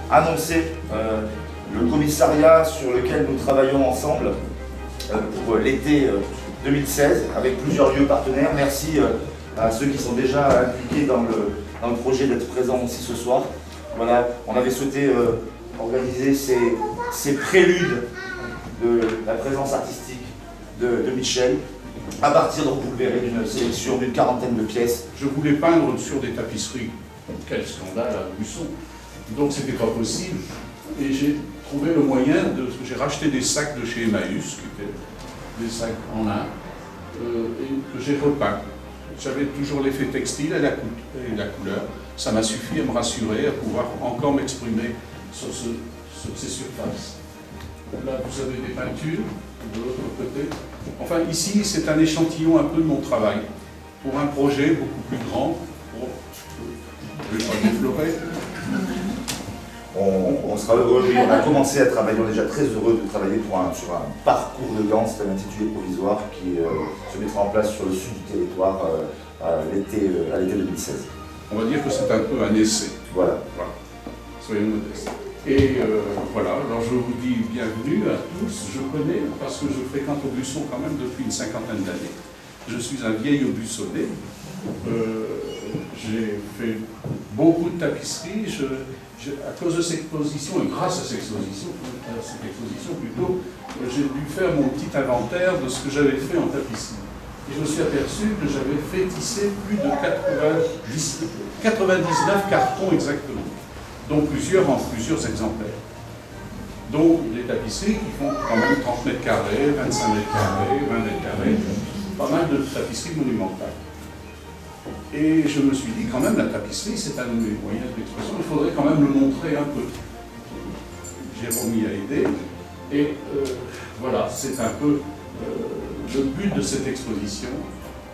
Annoncer le commissariat sur lequel nous travaillons ensemble pour l'été 2016 avec plusieurs lieux partenaires. Merci à ceux qui sont déjà impliqués dans le projet d'être présents aussi ce soir. Voilà, on avait souhaité organiser ces préludes de la présence artistique de Michel à partir, donc vous le verrez, d'une sélection d'une quarantaine de pièces. Je voulais peindre sur des tapisseries. Quel scandale à Busson. Donc c'était pas possible. Et j'ai trouvé le moyen de... J'ai racheté des sacs de chez Emmaüs, qui étaient des sacs en lin, et que j'ai repeint. J'avais toujours l'effet textile et la couleur. Ça m'a suffi à me rassurer, à pouvoir encore m'exprimer sur ces surfaces. Là, vous avez des peintures de l'autre côté. Enfin, ici, c'est un échantillon un peu de mon travail, pour un projet beaucoup plus grand. Je ne vais pas déflorer. On sera heureux, on a commencé à travailler, on est déjà très heureux de travailler sur un parcours de Gand, c'est un intitulé provisoire qui se mettra en place sur le sud du territoire à l'été 2016. On va dire que c'est un peu un essai. Voilà. Soyons modestes. Et voilà, alors je vous dis bienvenue à tous. Je connais, parce que je fréquente Aubusson quand même depuis une cinquantaine d'années. Je suis un vieil Aubussonnais. J'ai fait beaucoup de tapisseries. À cause de cette exposition, et grâce à cette exposition plutôt, j'ai dû faire mon petit inventaire de ce que j'avais fait en tapisserie. Et je me suis aperçu que j'avais fait tisser plus de 99 cartons exactement, dont plusieurs en plusieurs exemplaires. Donc des tapisseries qui font quand même 30 mètres carrés, 25 mètres carrés, 20 mètres carrés, pas mal de tapisseries monumentales. Et je me suis dit, quand même, la tapisserie, c'est un de mes moyens d'expression, il faudrait quand même le montrer un peu. Jérôme y a aidé, et voilà, c'est un peu le but de cette exposition,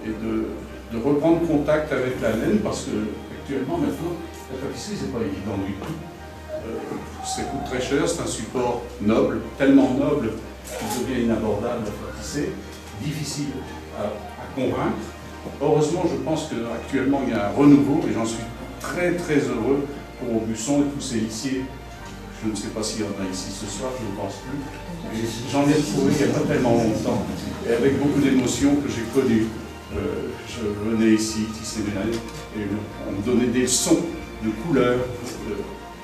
et de reprendre contact avec la laine, parce que actuellement, maintenant, la tapisserie, c'est pas évident du tout. Ça coûte très cher, c'est un support noble, tellement noble qu'il devient inabordable à tisser, difficile à convaincre. Heureusement, je pense qu'actuellement, il y a un renouveau, et j'en suis très très heureux pour Aubusson et tous ces lissiers. Je ne sais pas s'il y en a ici ce soir, je ne pense plus. J'en ai trouvé il n'y a pas tellement longtemps, et avec beaucoup d'émotions que j'ai connues. Je venais ici, tisser mes laines, et on me donnait des leçons de couleurs,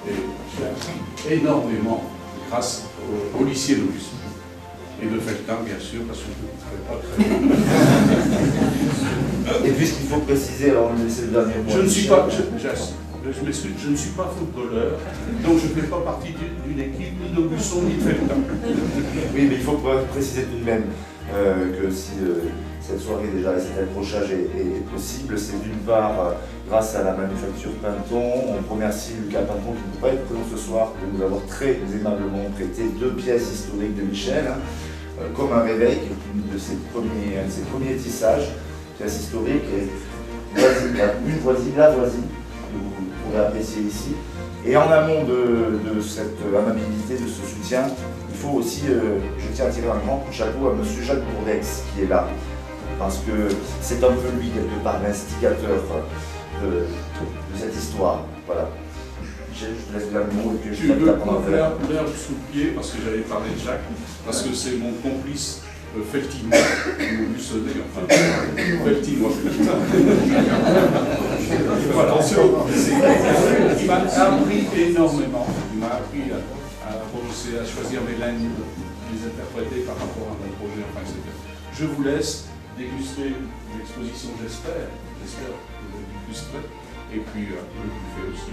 et j'ai appris énormément grâce au lycée d'Aubusson. Et de Feltin, bien sûr, parce que je ne pouvais pas très bien. Et puisqu'il faut préciser, alors on laisse le dernier mot. Je ne suis pas, je m'excuse, je ne suis pas footballeur, donc je ne fais pas partie d'une équipe ni d'Aubusson ni de Feltin. Oui, mais il faut préciser tout de même que si cette soirée déjà et cet accrochage est possible, c'est d'une part grâce à la manufacture Pinton. On remercie Lucas Pinton qui ne peut pas être présent ce soir, de nous avoir très aimablement prêté 2 pièces historiques de Michel, comme un réveil, qui est un de ses premiers tissages, pièce historique, et une voisine, la voisine, que vous pourrez apprécier ici. Et en amont de cette amabilité, de ce soutien, il faut aussi, je tiens à tirer un grand coup de chapeau à M. Jacques Bourdex qui est là, parce que c'est un peu lui, quelque part, l'instigateur de cette histoire. Voilà. Je te laisse bien le mot et que je veux l'heure sous le pied, parce que j'avais parlé de Jacques, parce que c'est mon complice feltinois, ou bussonné, enfin, feltinois. Voilà. Il m'a appris énormément. Il m'a appris à choisir mes lignes, les interpréter par rapport à mon projet, enfin, etc. Je vous laisse déguster l'exposition, j'espère que vous dégusterez. et puis le buffet aussi.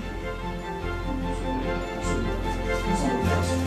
Sans modération.